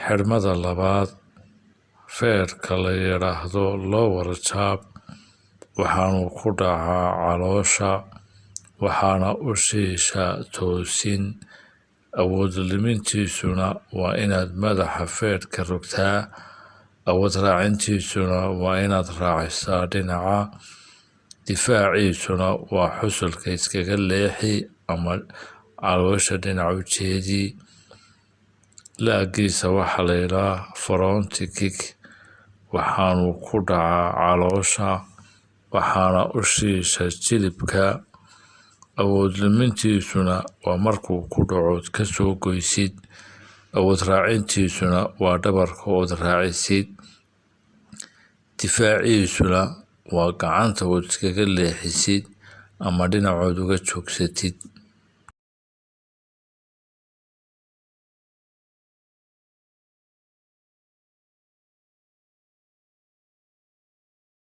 xirmada labaad feerka la yiraahdo lower jab waxaanu ku dhacaa caloosha waxaana u shiishaa toosin awood limintiisuna waa inaad madaxa feerka rogtaa awood raacintiisuna waa inaad raacisaa dhinaca difaaciisuna waa xusulka iskaga leexi ama caloosha dhinaca u jeedi laagiisa waxaa la yidhaahdaa front kick waxaanu ku dhacaa caloosha waxaana u shiisha jilibka awood limintiisuna waa markuu ku dhacood ka soo goysid awood raacintiisuna waa dhabarka ood raacisid difaaciisuna waa gacanta ood iskaga leexisid ama dhinacood uga joogsatid